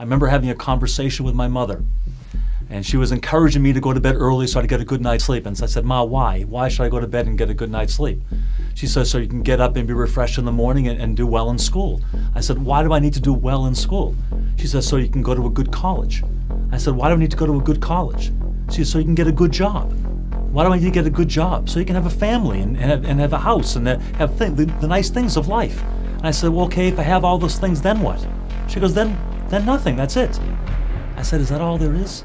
I remember having a conversation with my mother, and she was encouraging me to go to bed early so I'd get a good night's sleep. And so I said, Ma, why? Why should I go to bed and get a good night's sleep? She says, so you can get up and be refreshed in the morning and do well in school. I said, why do I need to do well in school? She says, so you can go to a good college. I said, why do I need to go to a good college? She says, so you can get a good job. Why do I need to get a good job? So you can have a family and have a house and have the nice things of life. And I said, well, okay, if I have all those things, then what? She goes, then nothing, that's it. I said, is that all there is?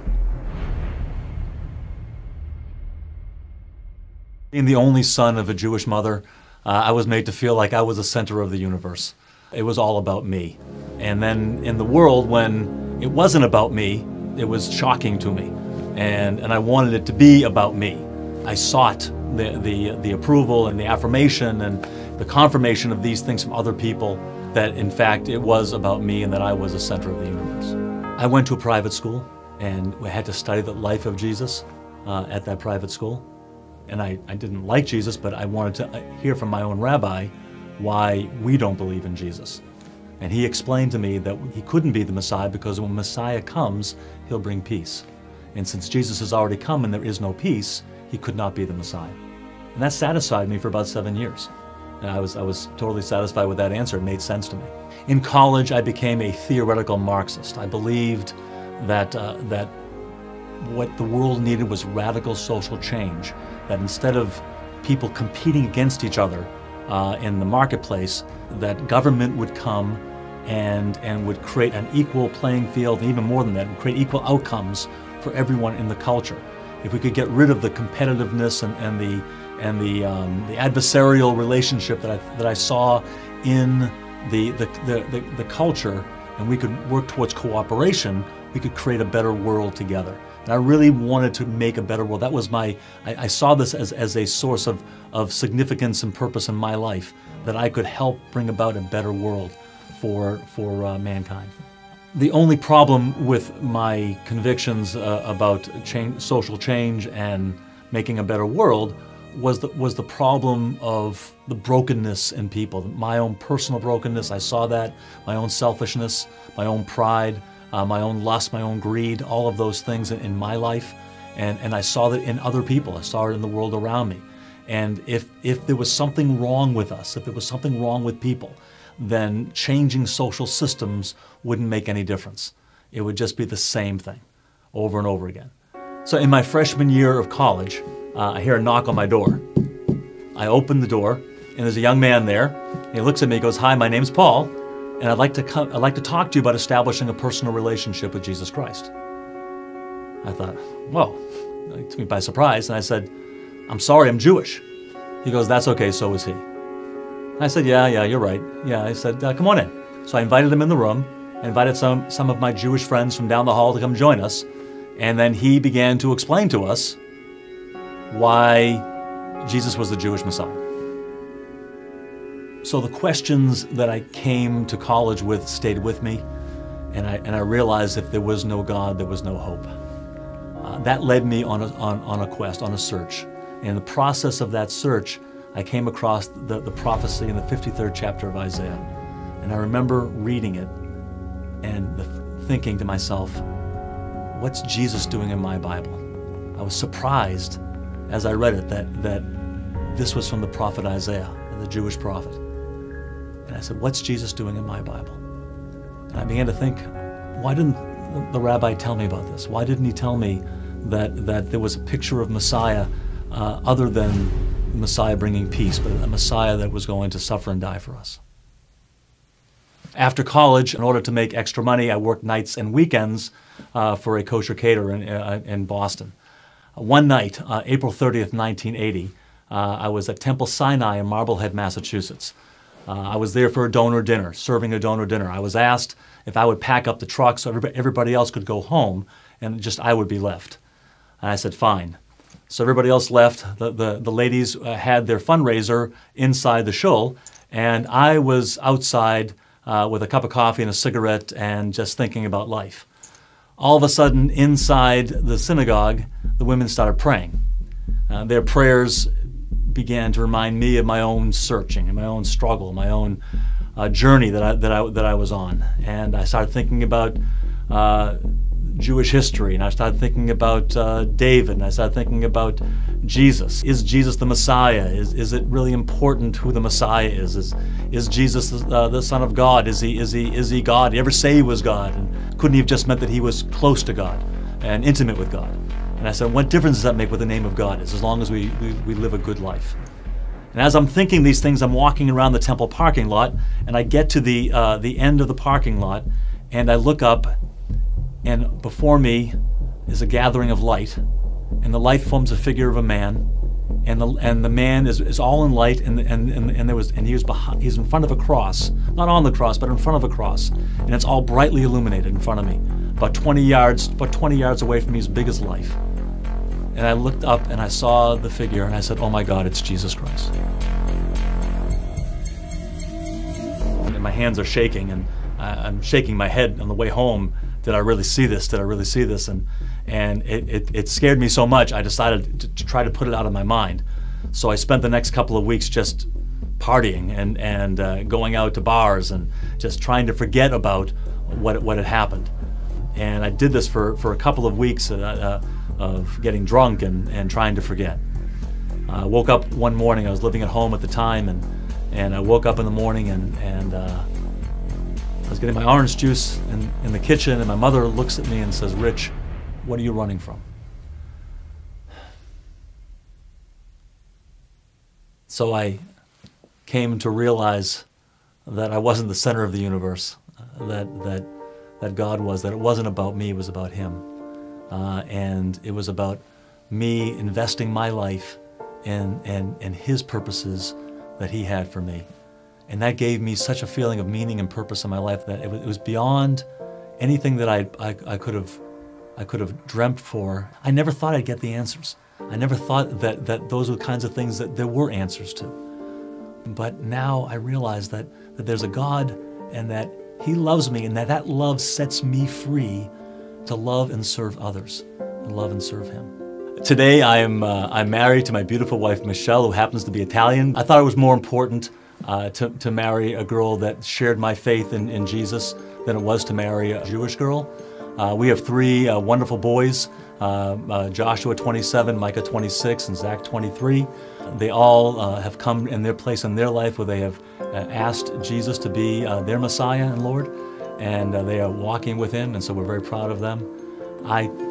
Being the only son of a Jewish mother, I was made to feel like I was the center of the universe. It was all about me. And then in the world, when it wasn't about me, it was shocking to me. And I wanted it to be about me. I sought the approval and the affirmation and the confirmation of these things from other people, that in fact it was about me and that I was the center of the universe. I went to a private school and we had to study the life of Jesus at that private school. And I didn't like Jesus, but I wanted to hear from my own rabbi why we don't believe in Jesus. And he explained to me that he couldn't be the Messiah because when Messiah comes, he'll bring peace. And since Jesus has already come and there is no peace, he could not be the Messiah. And that satisfied me for about 7 years. And I was totally satisfied with that answer. It made sense to me. In college, I became a theoretical Marxist. I believed that what the world needed was radical social change. That instead of people competing against each other in the marketplace, that government would come and would create an equal playing field, and even more than that, would create equal outcomes for everyone in the culture. If we could get rid of the competitiveness and the adversarial relationship that I saw in the culture, and we could work towards cooperation, we could create a better world together. And I really wanted to make a better world. That was I saw this as a source of significance and purpose in my life, that I could help bring about a better world for mankind. The only problem with my convictions about social change and making a better world was the problem of the brokenness in people. My own personal brokenness, I saw that, my own selfishness, my own pride, my own lust, my own greed, all of those things in my life. And I saw that in other people. I saw it in the world around me. And if there was something wrong with us, if there was something wrong with people, then changing social systems wouldn't make any difference. It would just be the same thing over and over again. So in my freshman year of college, I hear a knock on my door. I open the door, and there's a young man there. He looks at me and goes, "Hi, my name's Paul, and I'd like to talk to you about establishing a personal relationship with Jesus Christ." I thought, whoa, it took me by surprise, and I said, "I'm sorry, I'm Jewish." He goes, "That's okay, so is he." I said, yeah, you're right. Yeah, I said, come on in. So I invited him in the room. I invited some of my Jewish friends from down the hall to come join us. And then he began to explain to us why Jesus was the Jewish Messiah. So the questions that I came to college with stayed with me. And I realized if there was no God, there was no hope. That led me on a quest, on a search. And in the process of that search, I came across the prophecy in the 53rd chapter of Isaiah. And I remember reading it and thinking to myself, what's Jesus doing in my Bible? I was surprised as I read it that this was from the prophet Isaiah, the Jewish prophet. And I said, what's Jesus doing in my Bible? And I began to think, why didn't the rabbi tell me about this? Why didn't he tell me that there was a picture of Messiah other than Messiah bringing peace, but a Messiah that was going to suffer and die for us? After college, in order to make extra money, I worked nights and weekends for a kosher caterer in Boston. One night, April 30th, 1980, I was at Temple Sinai in Marblehead, Massachusetts. I was there for a donor dinner, serving a donor dinner. I was asked if I would pack up the truck so everybody else could go home and just I would be left. And I said, fine. So everybody else left. The ladies had their fundraiser inside the shul, and I was outside with a cup of coffee and a cigarette and just thinking about life. All of a sudden, inside the synagogue, the women started praying. Their prayers began to remind me of my own searching and my own struggle, my own journey that I was on. And I started thinking about Jewish history, and I started thinking about David, and I started thinking about Jesus. Is Jesus the Messiah? Is it really important who the Messiah is? Is Jesus the Son of God? Is he God? Did he ever say he was God? And couldn't he have just meant that he was close to God and intimate with God? And I said, what difference does that make what the name of God is, as long as we live a good life? And as I'm thinking these things, I'm walking around the temple parking lot, and I get to the end of the parking lot, and I look up, and before me is a gathering of light, and the light forms a figure of a man, and the man is all in light, and he's in front of a cross, not on the cross, but in front of a cross, and it's all brightly illuminated in front of me, about 20 yards away from me, as big as life. And I looked up and I saw the figure, and I said, "Oh my God, it's Jesus Christ." And my hands are shaking, and I'm shaking my head on the way home. Did I really see this? Did I really see this? And it scared me so much, I decided to try to put it out of my mind. So I spent the next couple of weeks just partying and going out to bars and just trying to forget about what had happened. And I did this for a couple of weeks of getting drunk and trying to forget. I woke up one morning, I was living at home at the time, and I woke up in the morning and I was getting my orange juice in the kitchen, and my mother looks at me and says, "Rich, what are you running from?" So I came to realize that I wasn't the center of the universe, that God was, that it wasn't about me, it was about Him. And it was about me investing my life in His purposes that He had for me. And that gave me such a feeling of meaning and purpose in my life that it was beyond anything that I could have dreamt for. I never thought I'd get the answers. I never thought that those were the kinds of things that there were answers to. But now I realize that there's a God, and that He loves me, and that love sets me free to love and serve others, and love and serve Him. Today I'm married to my beautiful wife Michelle, who happens to be Italian. I thought it was more important to marry a girl that shared my faith in Jesus than it was to marry a Jewish girl. We have three wonderful boys, Joshua 27, Micah 26, and Zach 23. They all have come in their place in their life where they have asked Jesus to be their Messiah and Lord, and they are walking with Him, and so we're very proud of them.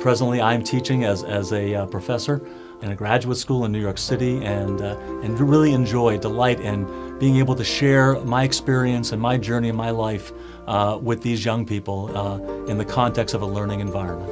Presently I'm teaching as a professor in a graduate school in New York City, and really delight in being able to share my experience and my journey in my life with these young people in the context of a learning environment.